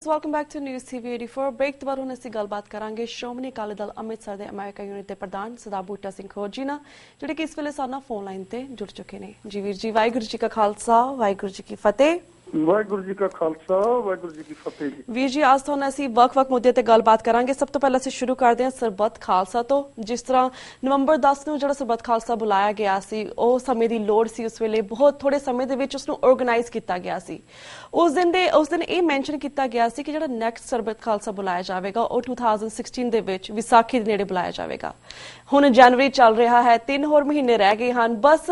Welcome back to news TV 84 break ਤੋਂ ਬਾਅਦ ਹੁਣ ਅਸੀਂ ਗੱਲਬਾਤ ਕਰਾਂਗੇ ਸ਼੍ਰੋਮਣੀ ਅਕਾਲੀ ਦਲ ਅੰਮ੍ਰਿਤਸਰ ਦੇ ਅਮਰੀਕਾ ਯੂਨਿਟ ਦੇ ਪ੍ਰਧਾਨ ਸਰਦਾਰ ਬੂਟਾ ਸਿੰਘ ਖੋਰ ਜੀ ਨਾਲ ਜਿਹੜੇ ਕਿ ਇਸ ਵੇਲੇ ਸਾਡੇ ਨਾਲ ਫੋਨ ਲਾਈਨ ਤੇ ਜੁੜ ਚੁੱਕੇ ਨੇ। ਜੀ ਵੀਰ ਜੀ, ਵਾਹਿਗੁਰੂ ਜੀ ਕਾ ਖਾਲਸਾ ਵਾਹਿਗੁਰੂ ਜੀ ਕੀ ਫਤਿਹ। ਵਾਹਿਗੁਰੂ ਜੀ ਕਾ ਖਾਲਸਾ ਵਾਹਿਗੁਰੂ ਜੀ ਕੀ ਫਤਿਹ ਜੀ। ਵੀਰ ਜੀ, ਅੱਜ ਤੁਹਾਨੂੰ ਅਸੀਂ ਵੱਖ-ਵੱਖ ਮੁੱਦੇ ਤੇ ਗੱਲਬਾਤ ਕਰਾਂਗੇ। ਸਭ ਤੋਂ ਪਹਿਲਾਂ ਅਸੀਂ ਸ਼ੁਰੂ ਕਰਦੇ ਹਾਂ ਸਰਬੱਤ ਖਾਲਸਾ ਤੋਂ। ਜਿਸ ਤਰ੍ਹਾਂ ਨਵੰਬਰ 10 ਨੂੰ ਜਿਹੜਾ ਸਰਬੱਤ ਖਾਲਸਾ ਬੁਲਾਇਆ ਗਿਆ ਸੀ, ਉਹ ਸਮੇਂ ਦੀ ਲੋੜ ਸੀ। ਉਸ ਵੇਲੇ ਬਹੁਤ ਥੋੜੇ ਸਮੇਂ ਦੇ ਵਿੱਚ ਉਸਨੂੰ ਆਰਗੇਨਾਈਜ਼ ਕੀਤਾ ਗਿਆ ਸੀ। ਉਸ ਦਿਨ ਇਹ ਮੈਂਸ਼ਨ ਕੀਤਾ ਗਿਆ ਸੀ ਕਿ ਜਿਹੜਾ ਨੈਕਸਟ ਸਰਬੱਤ ਖਾਲਸਾ ਬੁਲਾਇਆ ਜਾਵੇਗਾ ਉਹ 2016 ਦੇ ਵਿੱਚ ਵਿਸਾਖੀ ਦੇ ਨੇੜੇ ਬੁਲਾਇਆ ਜਾਵੇਗਾ। ਹੁਣ ਜਨਵਰੀ ਚੱਲ ਰਿਹਾ ਹੈ, 3 ਹੋਰ ਮਹੀਨੇ ਰਹਿ ਗਏ ਹਨ। ਬਸ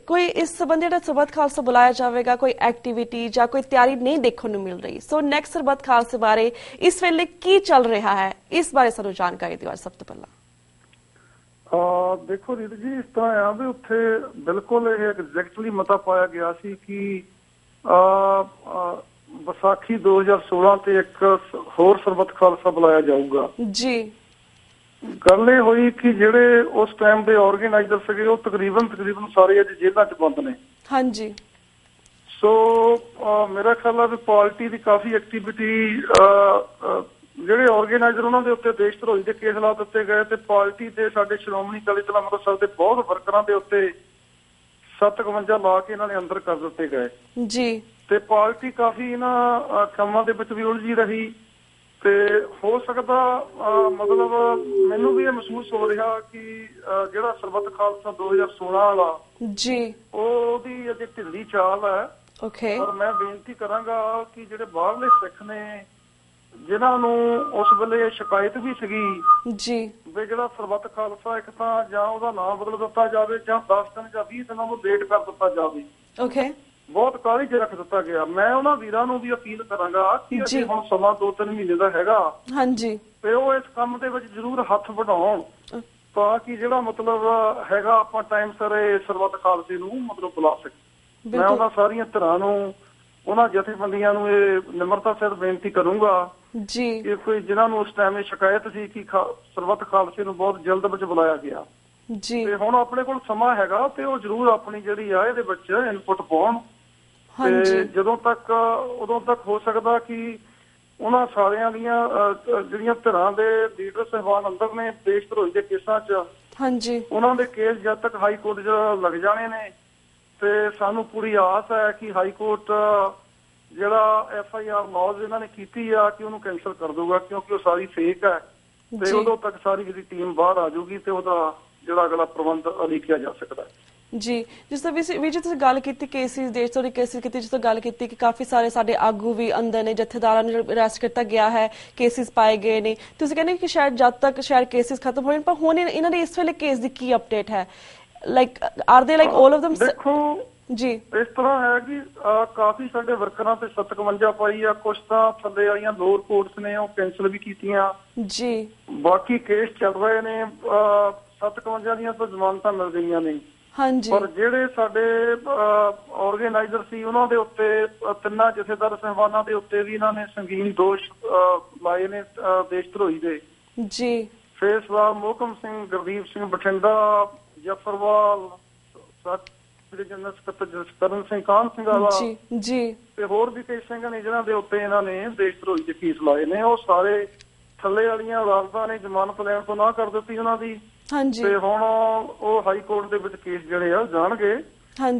ਕੋਈ ਇਸ ਸੰਬੰਧੀ ਜਿਹੜਾ ਸਰਬੱਤ ਖਾਲਸਾ ਬੁਲਾਇਆ ਜਾਵੇਗਾ ਕੋਈ ਐਕਟੀਵਿਟੀ ਜਾਂ ਕੋਈ ਤਿਆਰੀ ਨਹੀਂ ਦੇਖਣ ਨੂੰ ਮਿਲ ਰਹੀ। ਸੋ ਨੈਕਸਟ ਸਰਬੱਤ ਖਾਲਸੇ ਬਾਰੇ ਇਸ ਵੇਲੇ ਕੀ ਚੱਲ ਰਿਹਾ ਹੈ, ਇਸ ਬਾਰੇ ਸਾਨੂੰ ਜਾਣਕਾਰੀ ਦਿਓ। ਸਭ ਤੋਂ ਪਹਿਲਾਂ ਦੇਖੋ ਰੀਤ ਜੀ, ਇਸ ਤਰ੍ਹਾਂ ਆ ਵੀ ਉੱਥੇ ਬਿਲਕੁਲ ਇਹ ਐਗਜ਼ੈਕਟਲੀ ਮਤਾ ਪਾਇਆ ਗਿਆ ਸੀ ਕਿ ਵਿਸਾਖੀ 2016 ਤੇ ਇੱਕ ਹੋਰ ਸਰਬੱਤ ਖਾਲਸਾ ਬੁਲਾਇਆ ਜਾਊਗਾ ਜੀ। ਗੱਲ ਇਹ ਹੋਈ ਕਿ ਜਿਹੜੇ ਉਸ ਟਾਈਮ ਦੇ ਆਰਗੇਨਾਈਜ਼ਰ ਸੀਗੇ ਉਹ ਤਕਰੀਬਨ ਸਾਰੇ ਅੱਜ ਜੇਲ੍ਹਾਂ 'ਚ ਬੰਦ ਨੇ। ਹਾਂਜੀ। ਸੋ ਮੇਰਾ ਖਿਆਲ ਹੈ ਵੀ ਪਾਰਟੀ ਦੀ ਕਾਫੀ ਐਕਟੀਵਿਟੀ ਜਿਹੜੇ ਆਰਗੇਨਾਈਜ਼ਰ ਉਹਨਾਂ ਦੇ ਉੱਤੇ ਦੇਸ਼ ਧਰੋਹੀ ਦੇ ਕੇਸ ਲਾ ਦਿੱਤੇ ਗਏ ਤੇ ਪਾਰਟੀ ਦੇ ਸਾਡੇ ਸ਼੍ਰੋਮਣੀ ਅਕਾਲੀ ਦਲ ਅੰਮ੍ਰਿਤਸਰ ਦੇ ਬਹੁਤ ਵਰਕਰਾਂ ਦੇ ਉੱਤੇ 57 ਲਾ ਕੇ ਇਹਨਾਂ ਨੇ ਅੰਦਰ ਕਰ ਦਿੱਤੇ ਗਏ ਜੀ। ਤੇ ਪਾਰਟੀ ਕਾਫੀ ਇਹਨਾਂ ਕੰਮਾਂ ਦੇ ਵਿੱਚ ਵੀ ਉਲਝੀ ਰਹੀ ਤੇ ਹੋ ਸਕਦਾ ਮਤਲਬ ਮੈਨੂੰ ਵੀ ਇਹ ਮਹਿਸੂਸ ਹੋ ਰਿਹਾ ਕਿ ਜਿਹੜਾ ਸਰਬੱਤ ਖਾਲਸਾ 2016 ਵਾਲਾ ਜੀ ਉਹਦੀ ਅਜੇ ਢਿੱਲੀ ਚਾਲ ਹੈ। ਪਰ ਮੈਂ ਬੇਨਤੀ ਕਰਾਂਗਾ ਕਿ ਜਿਹੜੇ ਬਾਹਰਲੇ ਸਿੱਖ ਨੇ ਜਿਨ੍ਹਾਂ ਨੂੰ ਉਸ ਵੇਲੇ ਸ਼ਿਕਾਇਤ ਵੀ ਸੀਗੀ ਜੀ ਵੀ ਜਿਹੜਾ ਸਰਬੱਤ ਖਾਲਸਾ ਇੱਕ ਤਾਂ ਜਾਂ ਉਹਦਾ ਨਾਮ ਬਦਲ ਦਿੱਤਾ ਜਾਵੇ ਜਾਂ 10 ਦਿਨ ਜਾਂ 20 ਦਿਨਾਂ ਨੂੰ ਲੇਟ ਕਰ ਦਿੱਤਾ ਜਾਵੇ। ਬਹੁਤ ਕਾਹਲੀ 'ਚ ਰੱਖ ਦਿੱਤਾ ਗਿਆ। ਮੈਂ ਉਹਨਾਂ ਵੀਰਾਂ ਨੂੰ ਵੀ ਅਪੀਲ ਕਰਾਂਗਾ ਕਿ ਅਸੀਂ ਹੁਣ ਸਮਾਂ 2-3 ਮਹੀਨੇ ਦਾ ਹੈਗਾ ਹਾਂਜੀ ਤੇ ਉਹ ਇਸ ਕੰਮ ਦੇ ਵਿੱਚ ਜ਼ਰੂਰ ਹੱਥ ਵਢਾਉਣ ਤਾਂ ਕਿ ਜਿਹੜਾ ਮਤਲਬ ਹੈਗਾ ਆਪਾਂ ਟਾਈਮ ਸਿਰ ਇਹ ਸਰਬੱਤ ਖਾਲਸੇ ਨੂੰ ਮਤਲਬ ਬੁਲਾ ਸਕੀਏ। ਮੈਂ ਉਹਨਾਂ ਸਾਰੀਆਂ ਧਿਰਾਂ ਨੂੰ ਉਹਨਾਂ ਜਥੇਬੰਦੀਆਂ ਨੂੰ ਇਹ ਨਿਮਰਤਾ ਸਹਿਤ ਬੇਨਤੀ ਕਰੂੰਗਾ ਜੀ ਕਿ ਕੋਈ ਜਿਨ੍ਹਾਂ ਨੂੰ ਉਸ ਟਾਈਮ ਇਹ ਸ਼ਿਕਾਇਤ ਸੀ ਕਿ ਸਰਬੱਤ ਖਾਲਸੇ ਨੂੰ ਬਹੁਤ ਜਲਦ ਵਿੱਚ ਬੁਲਾਇਆ ਗਿਆ ਜੀ ਤੇ ਹੁਣ ਆਪਣੇ ਕੋਲ ਸਮਾਂ ਹੈਗਾ ਤੇ ਉਹ ਜ਼ਰੂਰ ਆਪਣੀ ਜਿਹੜੀ ਆ ਇਹਦੇ ਵਿੱਚ ਇਨਪੁਟ ਪਾਉਣ ਤੇ ਜਦੋਂ ਤੱਕ ਉਦੋਂ ਤੱਕ ਹੋ ਸਕਦਾ ਕਿ ਉਹਨਾਂ ਸਾਰਿਆਂ ਦੀਆਂ ਜਿਹੜੀਆਂ ਧਿਰਾਂ ਦੇ ਲੀਡਰ ਸਾਹਿਬਾਨ ਅੰਦਰ ਨੇ ਦੇਸ਼ ਧਰੋਹੀ ਦੇ ਕੇਸਾਂ 'ਚ ਹਾਂਜੀ ਉਹਨਾਂ ਦੇ ਕੇਸ ਜਦ ਤੱਕ ਹਾਈ ਕੋਰਟ 'ਚ ਲੱਗ ਜਾਣੇ ਨੇ ਤੇ ਸਾਨੂੰ ਪੂਰੀ ਆਸ ਹੈ ਕਿ ਹਾਈ ਕੋਰਟ ਜਿਹੜਾ FIR ਲੌਜ਼ ਇਹਨਾਂ ਨੇ ਕੀਤੀ ਆ ਕਿ ਉਹਨੂੰ ਕੈਂਸਲ ਕਰ ਦਊਗਾ ਕਿਉਂਕਿ ਉਹ ਸਾਰੀ ਫੇਕ ਹੈ ਤੇ ਉਦੋਂ ਤੱਕ ਸਾਰੀ ਜਿਹੜੀ ਟੀਮ ਬਾਹਰ ਆ ਜਾਊਗੀ ਤੇ ਉਹਦਾ ਜਿਹੜਾ ਅਗਲਾ ਪ੍ਰਬੰਧ ਉਲੀਕਿਆ ਜਾ ਸਕਦਾ ਜੀ। ਜਿਸ ਤਰ੍ਹਾਂ ਵੀ ਜੀ ਤੁਸੀਂ ਗੱਲ ਕੀਤੀ ਕੇਸਿਸ ਦੇਸ਼ ਤੋਂ ਕੇਸਿਸ ਕੀਤੀ, ਜਿਸ ਤੋਂ ਗੱਲ ਕੀਤੀ ਕਿ ਕਾਫੀ ਸਾਰੇ ਸਾਡੇ ਆਗੂ ਵੀ ਅੰਦਰ ਨੇ, ਜਥੇਦਾਰਾਂ ਨੂੰ ਅਰੈਸਟ ਕੀਤਾ ਗਿਆ ਹੈ, ਕੇਸਿਸ ਪਾਏ ਗਏ ਨੇ। ਤੁਸੀਂ ਕਹਿੰਦੇ ਕਿ ਸ਼ਾਇਦ ਜਦ ਤੱਕ ਸ਼ਾਇਦ ਕੇਸਿਸ ਖਤਮ ਹੋਣ, ਪਰ ਹੁਣ ਇਹਨਾਂ ਦੇ ਇਸ ਵੇਲੇ ਕੇਸ ਦੀ ਕੀ ਅਪਡੇਟ ਹੈ? ਲਾਈਕ ਆਰ ਦੇ ਲਾਈਕ ਆਲ ਆਫ them? ਦੇਖੋ ਜੀ ਇਸ ਤਰ੍ਹਾਂ ਹੈ ਕਿ ਕਾਫੀ ਸਾਡੇ ਵਰਕਰਾਂ ਤੇ 57 ਪਾਈ ਆ, ਕੁਛ ਤਾਂ ਥੱਲੇ ਵਾਲੀਆਂ ਲੋਅਰ ਕੋਰਟਸ ਨੇ ਉਹ ਕੈਂਸਲ ਵੀ ਕੀਤੀਆਂ ਜੀ। ਬਾਕੀ ਕੇਸ ਚੱਲ ਰਹੇ ਨੇ, 57 ਦੀਆਂ ਤਾਂ ਜ਼ਮਾਨਤਾਂ ਮਿਲ ਗਈਆਂ ਨੇ ਹਾਂਜੀ। ਪਰ ਜਿਹੜੇ ਸਾਡੇ ਆਰਗੇਨਾਈਜ਼ਰ ਸੀ ਉਹਨਾਂ ਦੇ ਉੱਤੇ 3 ਜਥੇਦਾਰ ਸਾਹਿਬਾਨਾਂ ਦੇ ਉੱਤੇ ਵੀ ਇਹਨਾਂ ਨੇ ਸੰਗੀਨ ਦੋਸ਼ ਲਾਏ ਨੇ ਦੇਸ਼ ਧਰੋਹੀ ਦੇ ਜੀ। ਫੇਸਵਾਲ ਮੋਹਕਮ ਸਿੰਘ, ਗੁਰਦੀਪ ਸਿੰਘ ਬਠਿੰਡਾ, ਜਫਰਵਾਲ, ਜਨਰਲ ਸਕੱਤਰ ਜਸਕਰਨ ਸਿੰਘ, ਕਾਹਨ ਸਿੰਘ ਵਾਲਾ ਜੀ ਤੇ ਹੋਰ ਵੀ ਕਈ ਸਿੰਘ ਨੇ ਜਿਹਨਾਂ ਦੇ ਉੱਤੇ ਇਹਨਾਂ ਨੇ ਦੇਸ਼ ਧਰੋਹੀ ਦੇ ਕੇਸ ਲਾਏ ਨੇ। ਉਹ ਸਾਰੇ ਥੱਲੇ ਵਾਲੀਆਂ ਅਦਾਲਤਾਂ ਨੇ ਜ਼ਮਾਨਤ ਲੈਣ ਤੋਂ ਨਾ ਕਰ ਦਿੱਤੀ ਉਹਨਾਂ ਦੀ ਤੇ ਹੁਣ ਉਹ ਹਾਈ ਕੋਰਟ ਦੇ ਵਿੱਚ ਕੇਸ ਜਿਹੜੇ ਆ ਜਾਣਗੇ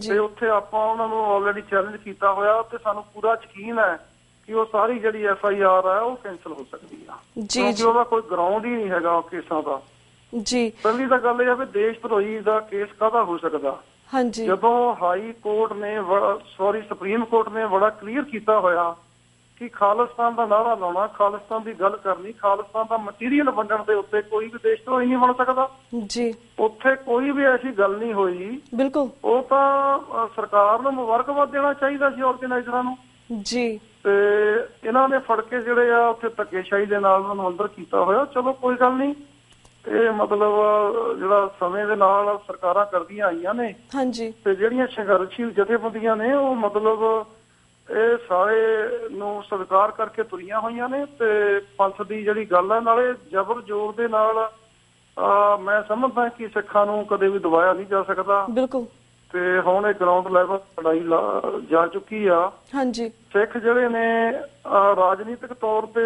ਤੇ ਉੱਥੇ ਆਪਾਂ ਉਹਨਾਂ ਨੂੰ ਆਲਰੇਡੀ ਚੈਲੰਜ ਕੀਤਾ ਹੋਇਆ ਤੇ ਸਾਨੂੰ ਪੂਰਾ ਯਕੀਨ ਹੈ ਕਿ ਉਹ ਸਾਰੀ ਜਿਹੜੀ FIR ਹੈ ਉਹ ਕੈਂਸਲ ਹੋ ਸਕਦੀ ਆ ਕਿਉਂਕਿ ਉਹਦਾ ਕੋਈ ਗਰਾਊਂਡ ਹੀ ਨਹੀਂ ਹੈਗਾ ਕੇਸਾਂ ਦਾ ਜੀ। ਪਹਿਲੀ ਤਾਂ ਗੱਲ ਇਹ ਆ ਵੀ ਦੇਸ਼ ਧਰੋਹੀ ਦਾ ਕੇਸ ਕਾਹਦਾ ਹੋ ਸਕਦਾ ਜਦੋਂ ਹਾਈ ਕੋਰਟ ਨੇ ਸੁਪਰੀਮ ਕੋਰਟ ਨੇ ਬੜਾ ਕਲੀਅਰ ਕੀਤਾ ਹੋਇਆ ਕਿ ਖਾਲਿਸਤਾਨ ਦਾ ਨਾਅਰਾ ਲਾਉਣਾ, ਖਾਲਿਸਤਾਨ ਦੀ ਗੱਲ ਕਰਨੀ, ਖਾਲਿਸਤਾਨ ਦਾ ਮਟੀਰੀਅਲ ਵੰਡਣ ਦੇ ਉੱਤੇ ਕੋਈ ਵੀ ਦੇਸ਼ ਧਰੋਹੀ ਨਹੀਂ ਬਣ ਸਕਦਾ ਜੀ। ਉੱਥੇ ਕੋਈ ਵੀ ਐਸੀ ਗੱਲ ਨਹੀਂ ਹੋਈ ਬਿਲਕੁਲ। ਉਹ ਤਾਂ ਸਰਕਾਰ ਨੂੰ ਮੁਬਾਰਕਬਾਦ ਦੇਣਾ ਚਾਹੀਦਾ ਸੀ ਆਰਗੇਨਾਈਜ਼ਰਾਂ ਨੂੰ ਜੀ ਤੇ ਇਹਨਾਂ ਨੇ ਫੜ ਕੇ ਜਿਹੜੇ ਆ ਉੱਥੇ ਧੱਕੇਸ਼ਾਹੀ ਦੇ ਨਾਲ ਉਹਨਾਂ ਨੂੰ ਅੰਦਰ ਕੀਤਾ ਹੋਇਆ। ਚਲੋ ਕੋਈ ਗੱਲ ਨਹੀਂ, ਇਹ ਮਤਲਬ ਜਿਹੜਾ ਸਮੇਂ ਦੇ ਨਾਲ ਸਰਕਾਰਾਂ ਕਰਦੀਆਂ ਆਈਆਂ ਨੇ ਹਾਂਜੀ ਤੇ ਜਿਹੜੀਆਂ ਸੰਘਰਸ਼ੀਲ ਜਥੇਬੰਦੀਆਂ ਨੇ ਉਹ ਮਤਲਬ ਇਹ ਸਾਰੇ ਨੂੰ ਸਵੀਕਾਰ ਕਰਕੇ ਤੁਰੀਆਂ ਹੋਈਆਂ ਨੇ ਤੇ ਪੰਥ ਦੀ ਜਿਹੜੀ ਗੱਲ ਹੈ ਨਾਲੇ ਜ਼ਬਰ ਜ਼ੋਰ ਦੇ ਨਾਲ ਮੈਂ ਸਮਝਦਾ ਕਿ ਸਿੱਖਾਂ ਨੂੰ ਕਦੇ ਵੀ ਦਬਾਇਆ ਨਹੀਂ ਜਾ ਸਕਦਾ ਬਿਲਕੁਲ ਤੇ ਹੁਣ ਇਹ ਗਰਾਊਂਡ ਲੈਵਲ ਲੜਾਈ ਜਾ ਚੁੱਕੀ ਆ। ਹਾਂਜੀ, ਸਿੱਖ ਜਿਹੜੇ ਨੇ ਰਾਜਨੀਤਿਕ ਤੌਰ ਤੇ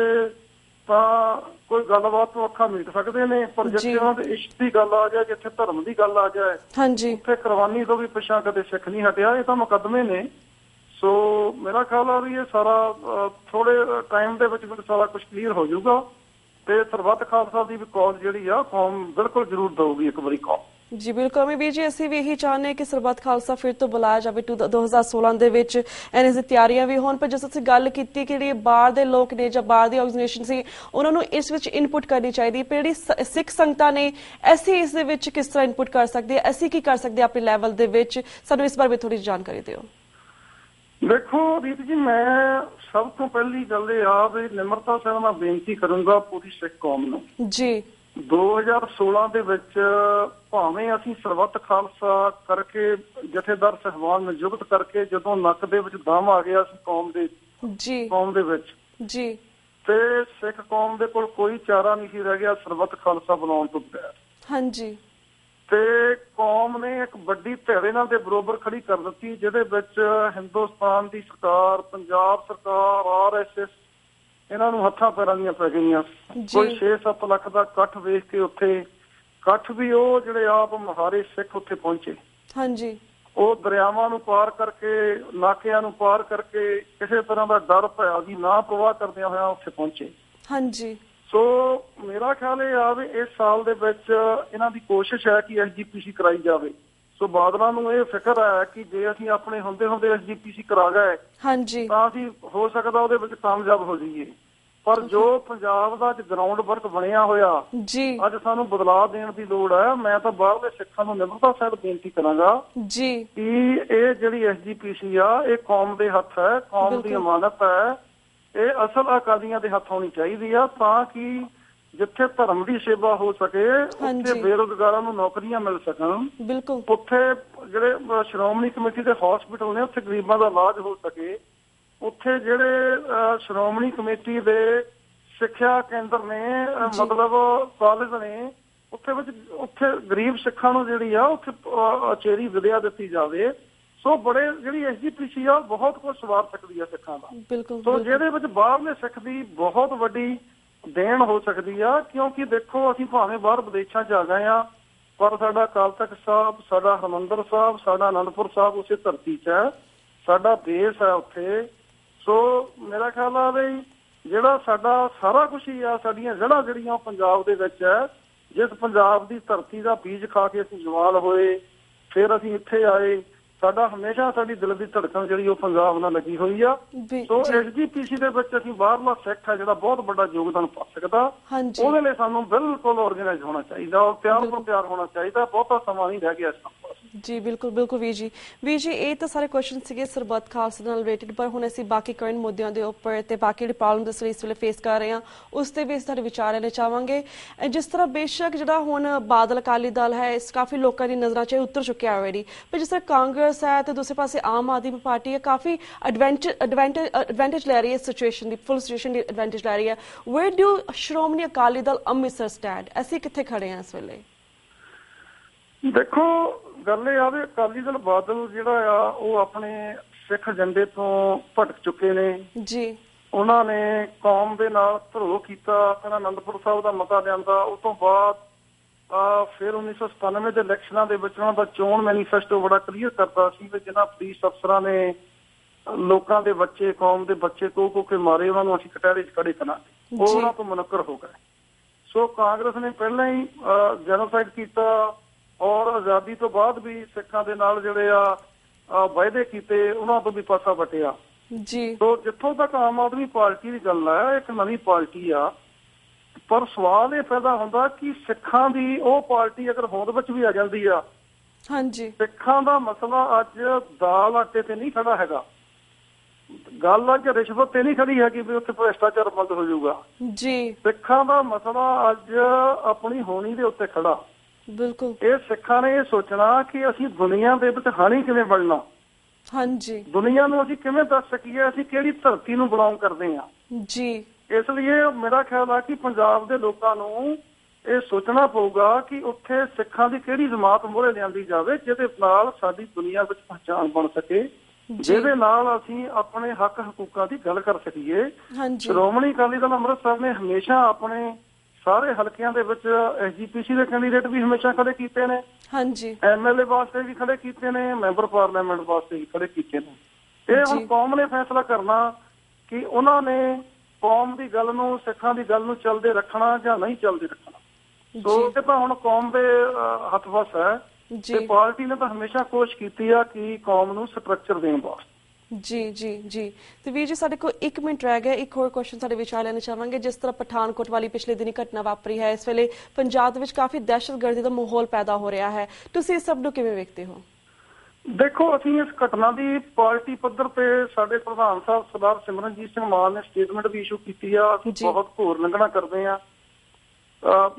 ਤਾਂ ਕੋਈ ਗੱਲਬਾਤ ਤੋਂ ਅੱਖਾਂ ਮੀਟ ਸਕਦੇ ਨੇ, ਪਰ ਜਿੱਥੇ ਉਹਨਾਂ ਦੇ ਇਸ਼ਕ ਦੀ ਗੱਲ ਆ ਜਾਏ, ਜਿੱਥੇ ਧਰਮ ਦੀ ਗੱਲ ਆ ਜਾਏ, ਹਾਂਜੀ, ਉੱਥੇ ਕੁਰਬਾਨੀ ਤੋਂ ਵੀ ਪਿੱਛਾ ਕਦੇ ਸਿੱਖ ਨਹੀਂ ਹਟਿਆ। ਇਹ ਤਾਂ ਮੁਕੱਦਮੇ ਨੇ। ਸੋ ਮੇਰਾ ਖਿਆਲ ਆ ਵੀ ਇਹ ਸਾਰਾ ਥੋੜੇ ਟਾਈਮ ਦੇ ਵਿੱਚ ਸਾਰਾ ਕੁਝ ਕਲੀਅਰ ਹੋ ਜਾਊਗਾ ਤੇ ਸਰਬੱਤ ਖਾਲਸਾ ਦੀ ਵੀ ਕੌਜ਼ ਜਿਹੜੀ ਆ ਕੌਮ ਬਿਲਕੁਲ ਜ਼ਰੂਰ ਦਊਗੀ ਇੱਕ ਵਾਰੀ ਕੌਮ। ਜੀ ਬਿਲਕੁਲ ਅਮੀ ਜੀ, ਅਸੀਂ ਵੀ ਇਹੀ ਚਾਹੁੰਦੇ ਕਿ ਸਰਬੱਤ ਖਾਲਸਾ ਫਿਰ ਤੋਂ ਬੁਲਾਇਆ ਜਾਵੇ 2016 ਦੇ ਵਿੱਚ, ਐਨੇ ਦੀ ਤਿਆਰੀਆਂ ਵੀ ਹੋਣ। ਪਰ ਜਿਸ ਅਸੀਂ ਗੱਲ ਕੀਤੀ ਕਿ ਜਿਹੜੇ ਬਾਹਰ ਦੇ ਲੋਕ ਨੇ ਜਾਂ ਬਾਹਰ ਦੀ ਆਰਗੇਨਾਈਜੇਸ਼ਨ ਸੀ, ਉਹਨਾਂ ਨੂੰ ਇਸ ਵਿੱਚ ਇਨਪੁਟ ਕਰਨੀ ਚਾਹੀਦੀ। ਪਰ ਜਿਹੜੀ ਸਿੱਖ ਸੰਗਤਾਂ ਨੇ, ਅਸੀਂ ਇਸ ਦੇ ਵਿੱਚ ਕਿਸ ਤਰ੍ਹਾਂ ਇਨਪੁਟ ਕਰ ਸਕਦੇ ਹਾਂ, ਅਸੀਂ ਕੀ ਕਰ ਸਕਦੇ ਹਾਂ ਆਪਣੇ ਲੈਵਲ ਦੇ ਵਿੱਚ, ਸਾਨੂੰ ਇਸ ਬਾਰੇ ਵੀ ਥੋੜੀ ਜਾਣਕਾਰੀ ਦਿਓ। ਦੇਖੋ ਰੀਤ ਜੀ, ਮੈਂ ਸਭ ਤੋਂ ਪਹਿਲੀ ਗੱਲ ਇਹ ਆ ਵੀ ਨਿਮਰਤਾ ਸਾਹਿਬ ਨਾਲ ਬੇਨਤੀ ਕਰੂੰਗਾ ਪੂਰੀ ਸਿੱਖ ਕੌਮ ਨੂੰ ਜੀ 2016 ਦੇ ਵਿੱਚ ਭਾਵੇਂ ਅਸੀਂ ਸਰਬੱਤ ਖਾਲਸਾ ਕਰਕੇ ਜਥੇਦਾਰ ਸਹਿਬਾਨ ਨਿਯੁਕਤ ਕਰਕੇ ਜਦੋਂ ਨੱਕ ਦੇ ਵਿੱਚ ਦਮ ਆ ਗਿਆ ਸੀ ਕੌਮ ਦੇ ਵਿੱਚ ਜੀ ਤੇ ਸਿੱਖ ਕੌਮ ਦੇ ਕੋਲ ਕੋਈ ਚਾਰਾ ਨਹੀਂ ਸੀ ਰਹਿ ਗਿਆ ਸਰਬੱਤ ਖਾਲਸਾ ਬਣਾਉਣ ਤੋਂ ਬਗੈਰ। ਹਾਂਜੀ, ਤੇ ਕੌਮ ਨੇ ਇੱਕ ਵੱਡੀ ਧਿਰ ਇਹਨਾਂ ਦੇ ਬਰੋਬਰ ਖੜੀ ਕਰ ਦਿੱਤੀ, ਜਿਹਦੇ ਵਿੱਚ ਹਿੰਦੁਸਤਾਨ ਦੀ ਸਰਕਾਰ, ਪੰਜਾਬ ਸਰਕਾਰ, RSS ਇਹਨਾਂ ਨੂੰ ਹੱਥਾਂ ਪੈਰਾਂ ਦੀਆਂ ਪੈ ਗਈਆਂ। ਕੋਈ 6-7 ਲੱਖ ਦਾ ਇਕੱਠ ਵੇਖ ਕੇ ਉੱਥੇ ਇਕੱਠ ਵੀ ਉਹ ਜਿਹੜੇ ਆਪ ਮਹਾਰੇ ਸਿੱਖ ਉੱਥੇ ਪਹੁੰਚੇ। ਹਾਂਜੀ, ਉਹ ਦਰਿਆਵਾਂ ਨੂੰ ਪਾਰ ਕਰਕੇ, ਨਾਕਿਆਂ ਨੂੰ ਪਾਰ ਕਰਕੇ, ਕਿਸੇ ਤਰ੍ਹਾਂ ਦਾ ਡਰ ਭਇਆ ਦੀ ਨਾ ਪ੍ਰਵਾਹ ਕਰਦਿਆਂ ਹੋਇਆ ਉੱਥੇ ਪਹੁੰਚੇ। ਹਾਂਜੀ, ਸੋ ਮੇਰਾ ਖਿਆਲ ਇਹ ਆ ਵੀ ਇਸ ਸਾਲ ਦੇ ਵਿੱਚ ਇਹਨਾਂ ਦੀ ਕੋਸ਼ਿਸ਼ ਹੈ ਕਿ SGPC ਕਰਾਈ ਜਾਵੇ। ਸੋ ਬਾਦਲਾਂ ਨੂੰ ਇਹ ਫਿਕਰ ਹੈ ਕਿ ਜੇ ਅਸੀਂ ਆਪਣੇ ਹੁੰਦੇ SGPC ਕਰਾ ਗਏ ਤਾਂ ਅਸੀਂ ਹੋ ਸਕਦਾ ਉਹਦੇ ਵਿੱਚ ਕਾਮਯਾਬ ਹੋ ਜਾਈਏ। ਪਰ ਜੋ ਪੰਜਾਬ ਦਾ ਗਰਾਊਂਡ ਵਰਕ ਬਣਿਆ ਹੋਇਆ, ਅੱਜ ਸਾਨੂੰ ਬਦਲਾਅ ਦੇਣ ਦੀ ਲੋੜ ਹੈ। ਮੈਂ ਤਾਂ ਬਾਹਰਲੇ ਸਿੱਖਾਂ ਨੂੰ ਨਿਮਰਤਾ ਸਹਿਤ ਬੇਨਤੀ ਕਰਾਂਗਾ ਕਿ ਇਹ ਜਿਹੜੀ SGPC ਆ, ਇਹ ਕੌਮ ਦੇ ਹੱਥ ਹੈ, ਕੌਮ ਦੀ ਅਮਾਨਤ ਹੈ। ਇਹ ਅਸਲ ਅਕਾਲੀਆਂ ਦੇ ਹੱਥ ਹੋਣੀ ਚਾਹੀਦੀ ਆ, ਤਾਂ ਕਿ ਜਿੱਥੇ ਧਰਮ ਦੀ ਸੇਵਾ ਹੋ ਸਕੇ, ਉੱਥੇ ਬੇਰੁਜ਼ਗਾਰਾਂ ਨੂੰ ਨੌਕਰੀਆਂ ਮਿਲ ਸਕਣ, ਉੱਥੇ ਜਿਹੜੇ ਸ਼੍ਰੋਮਣੀ ਕਮੇਟੀ ਦੇ ਹਸਪੀਟਲ ਨੇ ਉੱਥੇ ਗਰੀਬਾਂ ਦਾ ਇਲਾਜ ਹੋ ਸਕੇ, ਉੱਥੇ ਜਿਹੜੇ ਸ਼੍ਰੋਮਣੀ ਕਮੇਟੀ ਦੇ ਸਿੱਖਿਆ ਕੇਂਦਰ ਨੇ, ਮਤਲਬ ਕਾਲਜ ਨੇ, ਉੱਥੇ ਗਰੀਬ ਸਿੱਖਾਂ ਨੂੰ ਜਿਹੜੀ ਆ ਉੱਥੇ ਉਚੇਰੀ ਵਿਦਿਆ ਦਿੱਤੀ ਜਾਵੇ। ਸੋ ਬੜੇ ਜਿਹੜੀ SGPC ਆ ਬਹੁਤ ਕੁਝ ਸਵਾਰ ਸਕਦੀ ਆ ਸਿੱਖਾਂ ਦਾ। ਸੋ ਜਿਹਦੇ ਵਿੱਚ ਬਾਹਰਲੇ ਸਿੱਖ ਦੀ ਬਹੁਤ ਵੱਡੀ ਦੇਣ ਹੋ ਸਕਦੀ ਆ, ਕਿਉਂਕਿ ਦੇਖੋ ਅਸੀਂ ਭਾਵੇਂ ਬਾਹਰ ਵਿਦੇਸ਼ਾਂ 'ਚ ਆ ਗਏ ਆ, ਪਰ ਸਾਡਾ ਅਕਾਲ ਤਖ਼ਤ ਸਾਹਿਬ, ਸਾਡਾ ਹਰਿਮੰਦਰ ਸਾਹਿਬ, ਸਾਡਾ ਅਨੰਦਪੁਰ ਸਾਹਿਬ ਉਸੇ ਧਰਤੀ 'ਚ ਹੈ, ਸਾਡਾ ਦੇਸ਼ ਹੈ ਉੱਥੇ। ਸੋ ਮੇਰਾ ਖਿਆਲ ਆ ਵੀ ਜਿਹੜਾ ਸਾਡਾ ਸਾਰਾ ਕੁਛ ਹੀ ਆ, ਸਾਡੀਆਂ ਜੜ੍ਹਾਂ ਜਿਹੜੀਆਂ ਉਹ ਪੰਜਾਬ ਦੇ ਵਿੱਚ ਹੈ। ਜਿਸ ਪੰਜਾਬ ਦੀ ਧਰਤੀ ਦਾ ਬੀਜ ਖਾ ਕੇ ਅਸੀਂ ਜਵਾਲ ਹੋਏ, ਫਿਰ ਅਸੀਂ ਇੱਥੇ ਆਏ, ਸਾਡਾ ਹਮੇਸ਼ਾ ਸਾਡੀ ਦਿਲ ਦੀ ਧੜਕਣ ਜਿਹੜੀ ਉਹ ਪੰਜਾਬ ਨਾਲ ਲੱਗੀ ਹੋਈ ਆ। ਸੋ SGPC ਦੇ ਵਿੱਚ ਅਸੀਂ ਬਾਹਰਲਾ ਸਿੱਖ ਹੈ ਜਿਹੜਾ ਬਹੁਤ ਵੱਡਾ ਯੋਗਦਾਨ ਪਾ ਸਕਦਾ, ਉਹਦੇ ਲਈ ਸਾਨੂੰ ਬਿਲਕੁਲ ਆਰਗੇਨਾਈਜ਼ ਹੋਣਾ ਚਾਹੀਦਾ, ਔਰ ਤਿਆਰ ਹੋਣਾ ਚਾਹੀਦਾ। ਬਹੁਤਾ ਸਮਾਂ ਨਹੀਂ ਰਹਿ ਗਿਆ ਇਸ ਕੰਮ। ਜੀ ਬਿਲਕੁਲ ਵੀਰ ਜੀ, ਇਹ ਤਾਂ ਸਾਰੇ ਕੁਐਸਚਨ ਸੀਗੇ ਸਰਬੱਤ ਖਾਲਸਾ ਨਾਲ ਰਿਲੇਟਡ, ਪਰ ਹੁਣ ਅਸੀਂ ਬਾਕੀ ਕਰੰਟ ਮੁੱਦਿਆਂ ਦੇ ਉੱਪਰ ਤੇ ਬਾਕੀ ਜਿਹੜੇ ਪ੍ਰੋਬਲਮ ਇਸ ਵੇਲੇ ਫੇਸ ਕਰ ਰਹੇ ਹਾਂ ਉਸ ਤੇ ਵੀ ਅਸੀਂ ਤੁਹਾਡੇ ਵਿਚਾਰ ਲੈਣੇ ਚਾਹਾਂਗੇ। ਜਿਸ ਤਰ੍ਹਾਂ ਬੇਸ਼ੱਕ ਜਿਹੜਾ ਹੁਣ ਬਾਦਲ ਅਕਾਲੀ ਦਲ ਹੈ, ਇਸ ਕਾਫੀ ਲੋਕਾਂ ਦੀ ਨਜ਼ਰਾਂ 'ਚ ਉਤਰ ਚੁੱਕਿਆ ਆਲਰੇਡੀ, ਪਰ ਜਿਸ ਤਰ੍ਹਾਂ ਕਾਂਗਰਸ ਹੈ ਤੇ ਦੂਸਰੇ ਪਾਸੇ ਆਮ ਆਦਮੀ ਪਾਰਟੀ ਹੈ, ਕਾਫੀ ਐਡਵਾਂਟੇਜ ਲੈ ਰਹੀ ਹੈ ਸਿਚੁਏਸ਼ਨ ਦੀ, ਫੁੱਲ ਸਿਚੁਏਸ਼ਨ ਦੀ ਐਡਵਾਂਟੇਜ ਲੈ ਰਹੀ ਹੈ। Wear do Shiromani Akali Dal Amritsar stand? ਅਸੀਂ ਕਿੱਥੇ ਖੜੇ ਹਾਂ ਇਸ ਵੇਲੇ? ਦੇਖੋ ਗੱਲ ਇਹ ਆ ਵੀ ਅਕਾਲੀ ਦਲ ਬਾਦਲ ਜਿਹੜਾ ਆ ਉਹ ਆਪਣੇ ਸਿੱਖ ਏਜੰਡੇ ਤੋਂ ਭਟਕ ਚੁੱਕੇ ਨੇ ਜੀ। ਉਹਨਾਂ ਨੇ ਕੌਮ ਦੇ ਨਾਲ ਧਰੋਹ ਕੀਤਾ, ਕਹਿੰਦਾ ਅਨੰਦਪੁਰ ਸਾਹਿਬ ਦਾ ਮਤਾ ਲਿਆਂਦਾ। ਉਸ ਤੋਂ ਬਾਅਦ ਫਿਰ 1997 ਦੇ ਇਲੈਕਸ਼ਨਾਂ ਦੇ ਵਿੱਚ ਉਹਨਾਂ ਦਾ ਚੋਣ ਮੈਨੀਫੈਸਟੋ ਬੜਾ ਕਲੀਅਰ ਕਰਦਾ ਸੀ ਵੀ ਜਿਹਨਾਂ ਪੁਲਿਸ ਅਫਸਰਾਂ ਨੇ ਲੋਕਾਂ ਦੇ ਬੱਚੇ, ਕੌਮ ਦੇ ਬੱਚੇ ਕੋ ਕੇ ਮਾਰੇ, ਉਹਨਾਂ ਨੂੰ ਅਸੀਂ ਕਟਹਿਰੇ 'ਚ ਖੜੇ ਕਰਾਂਗੇ। ਉਹ ਉਹਨਾਂ ਤੋਂ ਮੁਨੱਕਰ ਹੋ ਗਏ। ਸੋ ਕਾਂਗਰਸ ਨੇ ਪਹਿਲਾਂ ਹੀ ਜੈਨੋਸਾਈਡ ਕੀਤਾ, ਔਰ ਆਜ਼ਾਦੀ ਤੋਂ ਬਾਅਦ ਵੀ ਸਿੱਖਾਂ ਦੇ ਨਾਲ ਜਿਹੜੇ ਆ ਵਾਅਦੇ ਕੀਤੇ, ਉਹਨਾਂ ਤੋਂ ਵੀ ਪਾਸਾ ਵਟਿਆ ਜੀ। ਸੋ ਜਿੱਥੋਂ ਤੱਕ ਆਮ ਆਦਮੀ ਪਾਰਟੀ ਦੀ ਗੱਲ ਹੈ, ਇੱਕ ਨਵੀਂ ਪਾਰਟੀ ਆ, ਪਰ ਸਵਾਲ ਇਹ ਪੈਦਾ ਹੁੰਦਾ ਕਿ ਸਿੱਖਾਂ ਦੀ ਉਹ ਪਾਰਟੀ ਅਗਰ ਹੋਂਦ ਵਿੱਚ ਵੀ ਆ ਜਾਂਦੀ ਆ, ਸਿੱਖਾਂ ਦਾ ਮਸਲਾ ਅੱਜ ਦਾਲ ਆਟੇ ਤੇ ਨਹੀਂ ਖੜਾ ਹੈਗਾ। ਗੱਲ ਅੱਜ ਰਿਸ਼ਵਤ ਤੇ ਨਹੀਂ ਖੜੀ ਹੈਗੀ ਵੀ ਉੱਥੇ ਭ੍ਰਿਸ਼ਟਾਚਾਰ ਬੰਦ ਹੋ ਜਾਊਗਾ ਜੀ। ਸਿੱਖਾਂ ਦਾ ਮਸਲਾ ਅੱਜ ਆਪਣੀ ਹੋਣੀ ਦੇ ਉੱਤੇ ਖੜਾ। ਬਿਲਕੁਲ, ਇਹ ਸਿੱਖਾਂ ਨੇ ਇਹ ਸੋਚਣਾ ਕਿ ਅਸੀਂ ਦੁਨੀਆ ਦੇ ਵਿੱਚ ਹਾਣੀ ਕਿਵੇਂ ਬਣਨਾ, ਦੁਨੀਆ ਨੂੰ ਅਸੀਂ ਕਿਵੇਂ ਦੱਸ ਸਕੀਏ ਅਸੀਂ ਕਿਹੜੀ ਧਰਤੀ ਨੂੰ ਬਿਲੋਂਗ ਕਰਦੇ ਹਾਂ ਜੀ। ਇਸ ਲਈ ਮੇਰਾ ਖਿਆਲ ਆ ਕਿ ਪੰਜਾਬ ਦੇ ਲੋਕਾਂ ਨੂੰ ਇਹ ਸੋਚਣਾ ਪਊਗਾ ਕਿ ਉੱਥੇ ਸਿੱਖਾਂ ਦੀ ਕਿਹੜੀ ਜਮਾਤ ਮੋਹਰੇ ਲਿਆਂਦੀ ਜਾਵੇ ਜਿਹਦੇ ਨਾਲ ਸਾਡੀ ਦੁਨੀਆ ਵਿੱਚ ਪਛਾਣ ਬਣ ਸਕੇ, ਜਿਹਦੇ ਨਾਲ ਅਸੀਂ ਆਪਣੇ ਹੱਕ ਹਕੂਕਾਂ ਦੀ ਗੱਲ ਕਰ ਸਕੀਏ। ਸ਼੍ਰੋਮਣੀ ਅਕਾਲੀ ਦਲ ਅੰਮ੍ਰਿਤਸਰ ਨੇ ਹਮੇਸ਼ਾ ਆਪਣੇ ਸਾਰੇ ਹਲਕਿਆਂ ਦੇ ਵਿੱਚ ਐਸਜੀਪੀਸੀ ਦੇ ਕੈਂਡੀਡੇਟ ਵੀ ਹਮੇਸ਼ਾ ਖੜੇ ਕੀਤੇ ਨੇ, ਐਮਐਲਏ ਵਾਸਤੇ ਵੀ ਖੜੇ ਕੀਤੇ ਨੇ, ਮੈਂਬਰ ਪਾਰਲੀਮੈਂਟ ਵਾਸਤੇ ਵੀ ਖੜੇ ਕੀਤੇ ਨੇ। ਇਹ ਹੁਣ ਕੌਮ ਨੇ ਫੈਸਲਾ ਕਰਨਾ ਕਿ ਉਹਨਾਂ ਨੇ ਕੌਮ ਦੀ ਗੱਲ ਨੂੰ, ਸਿੱਖਾਂ ਦੀ ਗੱਲ ਨੂੰ ਚੱਲਦੇ ਰੱਖਣਾ ਜਾਂ ਨਹੀਂ ਚੱਲਦੇ ਰੱਖਣਾ। ਸੋ ਇਹ ਤਾਂ ਹੁਣ ਕੌਮ ਦੇ ਹੱਥ ਵਸ ਹੈ ਤੇ ਪਾਰਟੀ ਨੇ ਤਾਂ ਹਮੇਸ਼ਾ ਕੋਸ਼ਿਸ਼ ਕੀਤੀ ਆ ਕਿ ਕੌਮ ਨੂੰ ਸਟਰਕਚਰ ਦੇਣ ਵਾਸਤੇ। ਜੀ ਤੇ ਵੀਰ ਜੀ ਸਾਡੇ ਕੋਲ 1 ਮਿੰਟ ਰਹਿ ਗਿਆ, ਇੱਕ ਹੋਰ ਕੁਐਸਚਨ ਸਾਡੇ ਵਿਚਾਰ ਲੈਣਾ ਚਾਹਾਂਗੇ। ਜਿਸ ਤਰ੍ਹਾਂ ਪਠਾਨਕੋਟ ਵਾਲੀ ਪਿਛਲੇ ਦਿਨੀ ਘਟਨਾ ਵਾਪਰੀ ਹੈ, ਇਸ ਵੇਲੇ ਪੰਜਾਬ ਦੇ ਵਿੱਚ ਕਾਫੀ ਦਹਿਸ਼ਤਗਰਦੀ ਦਾ ਮਾਹੌਲ ਪੈਦਾ ਹੋ ਰਿਹਾ ਹੈ, ਤੁਸੀਂ ਇਸ ਸਭ ਨੂੰ ਕਿਵੇਂ ਵੇਖਦੇ ਹੋ? ਦੇਖੋ, ਅਸੀਂ ਇਸ ਘਟਨਾ ਦੀ ਪਾਰਟੀ ਪੱਧਰ ਤੇ ਸਾਡੇ ਪ੍ਰਧਾਨ ਸਾਹਿਬ ਸਰਦਾਰ ਸਿਮਰਨਜੀਤ ਸਿੰਘ ਮਾਨ ਨੇ ਸਟੇਟਮੈਂਟ ਵੀ ਇਸ਼ੂ ਕੀਤੀ ਆ। ਅਸੀਂ ਬਹੁਤ ਘੋਰ ਨਿੰਦਣਾ ਕਰਦੇ ਆ,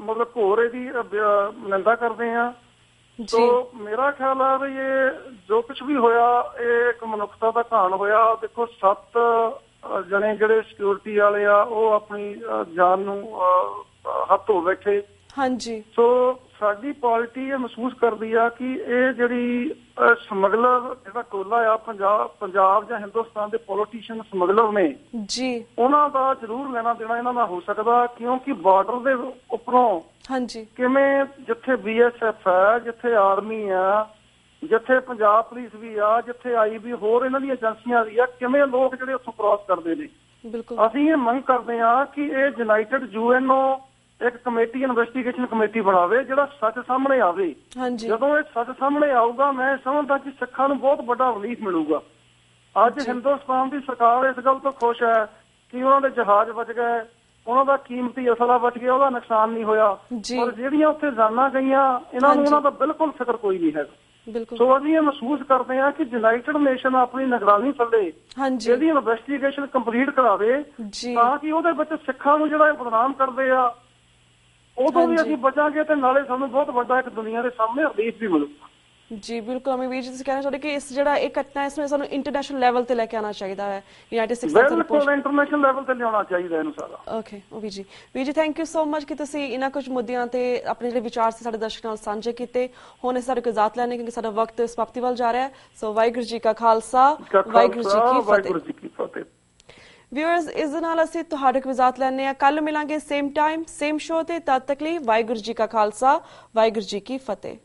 ਮਤਲਬ ਘੋਰ ਇਹਦੀ ਨਿੰਦਾ ਕਰਦੇ ਆ। ਸੋ ਮੇਰਾ ਖਿਆਲ ਹੈ ਵੀ ਇਹ ਜੋ ਕੁਝ ਵੀ ਹੋਇਆ ਇਹ ਇੱਕ ਮਨੁੱਖਤਾ ਦਾ ਘਾਣ ਹੋਇਆ। ਦੇਖੋ 7 ਜਣੇ ਜਿਹੜੇ ਸਿਕਿਉਰਿਟੀ ਵਾਲੇ ਆ ਉਹ ਆਪਣੀ ਜਾਨ ਨੂੰ ਹੱਥ ਧੋ ਬੈਠੇ। ਸੋ ਸਾਡੀ ਪਾਰਟੀ ਇਹ ਮਹਿਸੂਸ ਕਰਦੀ ਆ ਕਿ ਇਹ ਜਿਹੜੀ ਸਮਗਲਰ ਜਿਹੜਾ ਟੋਲਾ ਆ ਪੰਜਾਬ ਜਾਂ ਹਿੰਦੁਸਤਾਨ ਦੇ ਪੋਲੀਟੀਸ਼ੀਅਨ ਸਮਗਲਰ ਨੇ ਉਹਨਾਂ ਦਾ ਜ਼ਰੂਰ ਲੈਣਾ ਦੇਣਾ ਇਹਨਾਂ ਦਾ ਹੋ ਸਕਦਾ, ਕਿਉਂਕਿ ਬਾਰਡਰ ਦੇ ਉੱਪਰੋਂ ਕਿਵੇਂ ਜਿੱਥੇ BSF ਹੈ, ਜਿੱਥੇ ਆਰਮੀ ਆ, ਜਿੱਥੇ ਪੰਜਾਬ ਪੁਲਿਸ ਵੀ ਆ, ਜਿੱਥੇ IB ਹੋਰ ਇਹਨਾਂ ਦੀਆਂ ਏਜੰਸੀਆਂ ਵੀ ਆ, ਕਿਵੇਂ ਲੋਕ ਜਿਹੜੇ ਉੱਥੋਂ ਕ੍ਰਾਸ ਕਰਦੇ ਨੇ। ਅਸੀਂ ਇਹ ਮੰਗ ਕਰਦੇ ਆ ਕਿ ਇਹ ਯੂਨਾਈਟਿਡ UNO ਇੱਕ ਕਮੇਟੀ, ਇਨਵੈਸਟੀਗੇਸ਼ਨ ਕਮੇਟੀ ਬਣਾਵੇ ਜਿਹੜਾ ਸੱਚ ਸਾਹਮਣੇ ਆਵੇ। ਜਦੋਂ ਇਹ ਸੱਚ ਸਾਹਮਣੇ ਆਊਗਾ ਮੈਂ ਸਮਝਦਾ ਕਿ ਸਿੱਖਾਂ ਨੂੰ ਬਹੁਤ ਵੱਡਾ ਰਿਲੀਫ ਮਿਲੂਗਾ। ਅੱਜ ਹਿੰਦੁਸਤਾਨ ਦੀ ਸਰਕਾਰ ਇਸ ਗੱਲ ਤੋਂ ਖੁਸ਼ ਹੈ ਕਿ ਉਹਨਾਂ ਦੇ ਜਹਾਜ਼ ਬਚ ਗਏ, ਉਹਨਾਂ ਦਾ ਕੀਮਤੀ ਅਸਲਾ ਬਚ ਗਿਆ, ਉਹਦਾ ਨੁਕਸਾਨ ਨਹੀਂ ਹੋਇਆ। ਪਰ ਜਿਹੜੀਆਂ ਉੱਥੇ ਜਾਨਾਂ ਗਈਆਂ ਇਹਨਾਂ ਨੂੰ ਉਹਨਾਂ ਦਾ ਬਿਲਕੁਲ ਫਿਕਰ ਕੋਈ ਨਹੀਂ ਹੈਗਾ। ਸੋ ਅਸੀਂ ਇਹ ਮਹਿਸੂਸ ਕਰਦੇ ਹਾਂ ਕਿ ਯੂਨਾਈਟਿਡ ਨੇਸ਼ਨ ਆਪਣੀ ਨਿਗਰਾਨੀ ਥੱਲੇ ਇਹਦੀ ਇਨਵੈਸਟੀਗੇਸ਼ਨ ਕੰਪਲੀਟ ਕਰਾਵੇ ਤਾਂ ਕਿ ਉਹਦੇ ਵਿੱਚ ਸਿੱਖਾਂ ਨੂੰ ਜਿਹੜਾ ਬਦਨਾਮ ਕਰਦੇ ਆ ਉਦੋਂ ਵੀ ਅਸੀਂ ਬਚਾਂਗੇ ਤੇ ਨਾਲੇ ਸਾਨੂੰ ਬਹੁਤ ਵੱਡਾ ਇੱਕ ਦੁਨੀਆ ਦੇ ਸਾਹਮਣੇ ਰਿਲੀਫ ਵੀ ਮਿਲੂਗਾ। ਜੀ ਬਿਲਕੁਲ ਅਮੀ ਵੀਰ ਜੀ, ਤੁਸੀਂ ਕਹਿਣਾ ਚਾਹੁੰਦੇ ਕਿ ਇਸ ਜਿਹੜਾ ਇਹ ਘਟਨਾ ਇਸ ਨੂੰ ਸਾਨੂੰ ਇੰਟਰਨੈਸ਼ਨਲ ਲੈਵਲ ਤੇ ਲੈ ਕੇ ਆਉਣਾ ਚਾਹੀਦਾ ਹੈ, ਯੂਨਾਈਟਿਡ ਸਟੇਟਸ ਬਿਲਕੁਲ ਇੰਟਰਨੈਸ਼ਨਲ ਲੈਵਲ ਤੇ ਲਿਆਉਣਾ ਚਾਹੀਦਾ ਇਹਨੂੰ ਸਾਰਾ। ਓਕੇ ਵੀਰ ਜੀ ਥੈਂਕ ਯੂ ਸੋ ਮਚ ਕਿ ਤੁਸੀਂ ਇਹਨਾਂ ਕੁਝ ਮੁੱਦਿਆਂ ਤੇ ਆਪਣੇ ਜਿਹੜੇ ਵਿਚਾਰ ਸੀ ਸਾਡੇ ਦਰਸ਼ਕਾਂ ਨਾਲ ਸਾਂਝੇ ਕੀਤੇ। ਹੁਣ ਅਸੀਂ ਸਾਡੇ ਕੋਲ ਇਜਾਜ਼ਤ ਲੈਣੇ ਕਿਉਂਕਿ ਸਾਡਾ ਵਕਤ ਸਮਾਪਤੀ ਵੱਲ ਜਾ ਰਿਹਾ ਹੈ। ਸੋ ਵਾਹਿਗੁਰੂ ਜੀ ਕਾ ਖਾਲਸਾ, ਵਾਹਿਗੁਰੂ ਜੀ ਕੀ ਫਤਿਹ। ਵਿਊਅਰਸ, ਇਸ ਦੇ ਨਾਲ ਅਸੀਂ ਤੁਹਾਡੇ ਕੋਲ ਇਜਾਜ਼ਤ ਲੈਣੇ ਆ। ਕੱਲ ਮਿਲਾਂਗੇ ਸੇਮ ਟਾਈਮ ਸੇਮ ਸ਼ੋ ਤੇ, ਤਦ ਤੱਕ ਲਈ ਵਾਹਿਗੁਰੂ ਜੀ ਕਾ ਖਾਲਸਾ, ਵਾਹਿਗੁਰੂ ਜੀ ਕੀ ਫਤਿਹ।